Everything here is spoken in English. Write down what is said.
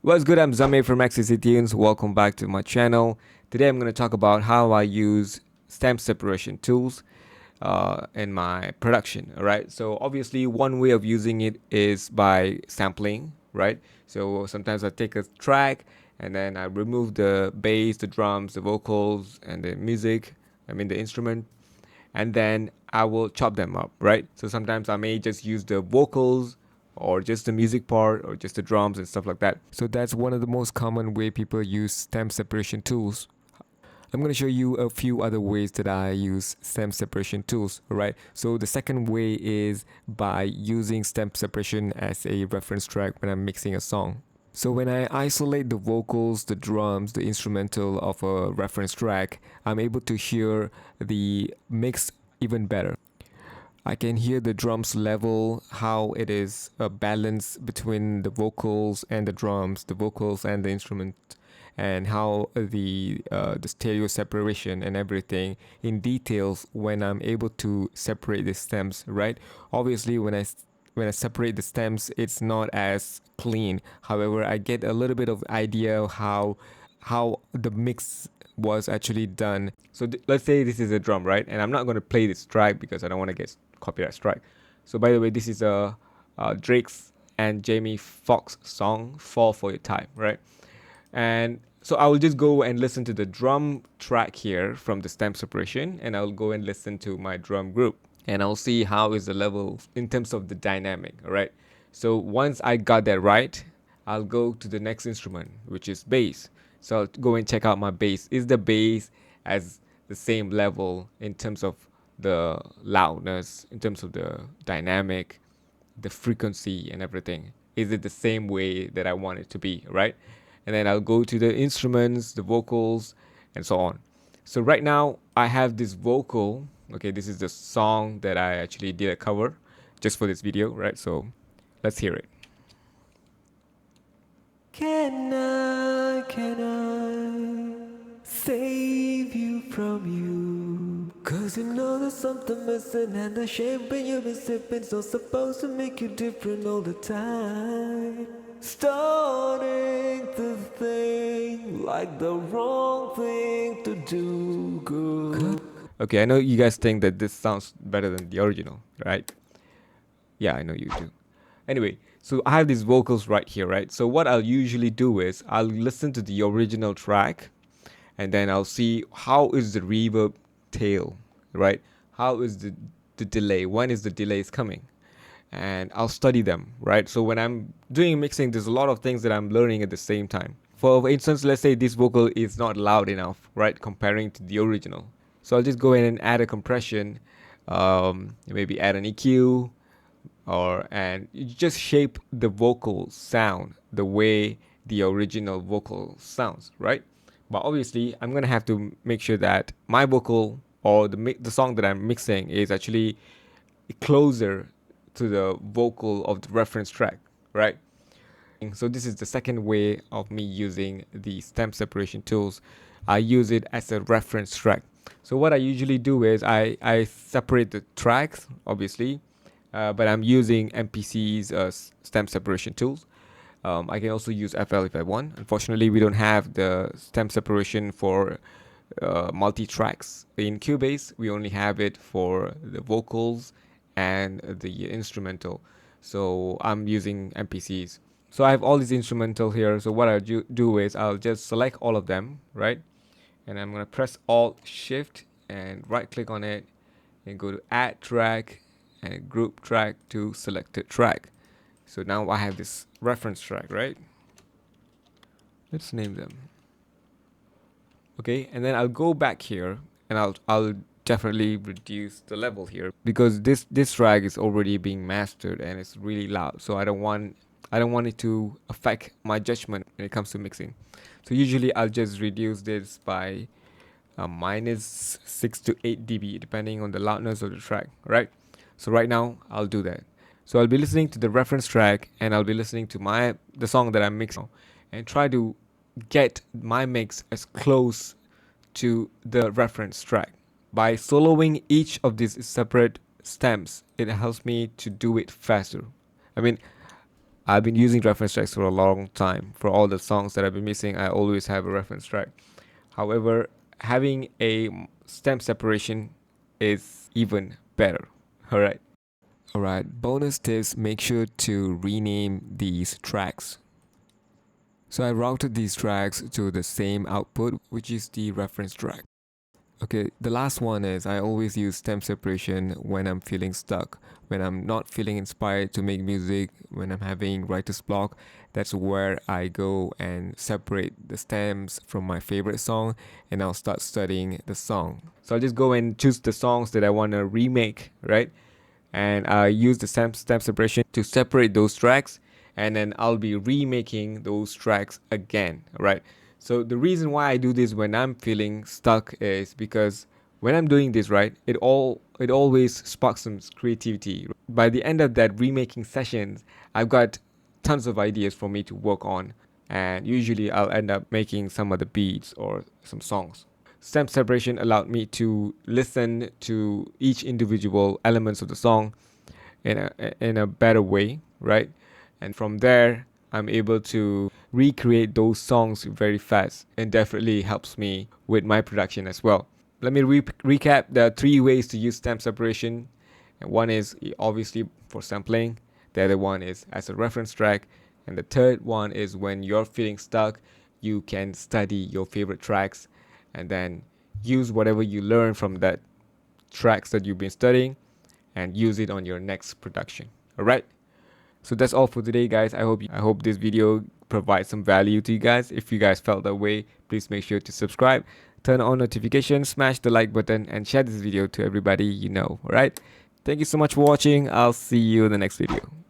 What's good? I'm Zame from XCC Tunes. Welcome back to my channel. Today I'm going to talk about how I use stem separation tools in my production. All right. So obviously, one way of using it is by sampling. Right. So sometimes I take a track and then I remove the bass, the drums, the vocals, and the music. I mean the instrument, and then I will chop them up, right? So sometimes I may just use the vocals or just the music part or just the drums and stuff like that. So that's one of the most common way people use stem separation tools. I'm going to show you a few other ways that I use stem separation tools, right? So the second way is by using stem separation as a reference track when I'm mixing a song. So when I isolate the vocals, the drums, the instrumental of a reference track, I'm able to hear the mix even better. I can hear the drums level, how it is a balance between the vocals and the drums, the vocals and the instrument, and how the stereo separation and everything in details when I'm able to separate the stems, right? Obviously, when I separate the stems, it's not as clean. However, I get a little bit of idea of how the mix was actually done. So let's say this is a drum, right? And I'm not going to play this track because I don't want to get copyright strike. So by the way, this is a Drake's and Jamie Foxx song "Fall for Your Time," right? And so I will just go and listen to the drum track here from the stem separation, and I'll go and listen to my drum group, and I'll see how is the level in terms of the dynamic. All right. So once I got that right, I'll go to the next instrument, which is bass. So I'll go and check out my bass. Is the bass as the same level in terms of the loudness, in terms of the dynamic, the frequency, and everything? Is it the same way that I want it to be, right? And then I'll go to the instruments, the vocals, and so on. So right now I have this vocal. Okay, this is the song that I actually did a cover just for this video, right? So let's hear it. Can I save you from you? 'Cause you know there's something missing and the champagne you've been sipping's not supposed to make you different all the time. Starting to think like the wrong thing to do, good. Okay, I know you guys think that this sounds better than the original, right? Yeah, I know you do. Anyway, so I have these vocals right here, right? So what I'll usually do is I'll listen to the original track and then I'll see how is the reverb tail, right? How is the delay? When is the delays coming? And I'll study them, right? So when I'm doing mixing, there's a lot of things that I'm learning at the same time. For instance, let's say this vocal is not loud enough, right? Comparing to the original. So I'll just go in and add a compression, maybe add an EQ, or and you just shape the vocal sound the way the original vocal sounds, right? But obviously I'm gonna have to make sure that my vocal or the song that I'm mixing is actually closer to the vocal of the reference track, right? So this is the second way of me using the stem separation tools. I use it as a reference track. So what I usually do is I separate the tracks, obviously, but I'm using MPC's stem separation tools. I can also use FL if I want. Unfortunately, we don't have the stem separation for multi-tracks. In Cubase, we only have it for the vocals and the instrumental. So I'm using MPCs. So I have all these instrumental here. So what I'll do is I'll just select all of them, right? And I'm gonna press Alt Shift and right click on it and go to Add Track and Group Track to Selected Track. So now I have this reference track, right? Let's name them. Okay, and then I'll go back here and I'll definitely reduce the level here because this track is already being mastered and it's really loud. So I don't want it to affect my judgment when it comes to mixing. So usually I'll just reduce this by minus 6 to 8 dB depending on the loudness of the track, right? So right now I'll do that. So I'll be listening to the reference track and I'll be listening to the song that I'm mixing and try to get my mix as close to the reference track. By soloing each of these separate stems, it helps me to do it faster. I mean, I've been using reference tracks for a long time. For all the songs that I've been missing, I always have a reference track. However, having a stem separation is even better. All right. All right. Bonus tips: make sure to rename these tracks. So I routed these tracks to the same output, which is the reference track. Okay, the last one is I always use stem separation when I'm feeling stuck, when I'm not feeling inspired to make music, when I'm having writer's block. That's where I go and separate the stems from my favorite song, and I'll start studying the song. So I'll just go and choose the songs that I want to remake, right? And I use the stem separation to separate those tracks, and then I'll be remaking those tracks again, right? So the reason why I do this when I'm feeling stuck is because when I'm doing this, right, it always sparks some creativity. By the end of that remaking sessions, I've got tons of ideas for me to work on, and usually I'll end up making some of the beats or some songs. Stem separation allowed me to listen to each individual elements of the song in a better way, right? And from there, I'm able to recreate those songs very fast, and definitely helps me with my production as well. Let me recap the three ways to use stem separation. And one is obviously for sampling, the other one is as a reference track, and the third one is when you're feeling stuck, you can study your favorite tracks and then use whatever you learn from that tracks that you've been studying and use it on your next production. All right. So that's all for today, guys. I hope this video provides some value to you guys. If you guys felt that way, please make sure to subscribe, turn on notifications, smash the like button, and share this video to everybody you know. All right. Thank you so much for watching. I'll see you in the next video.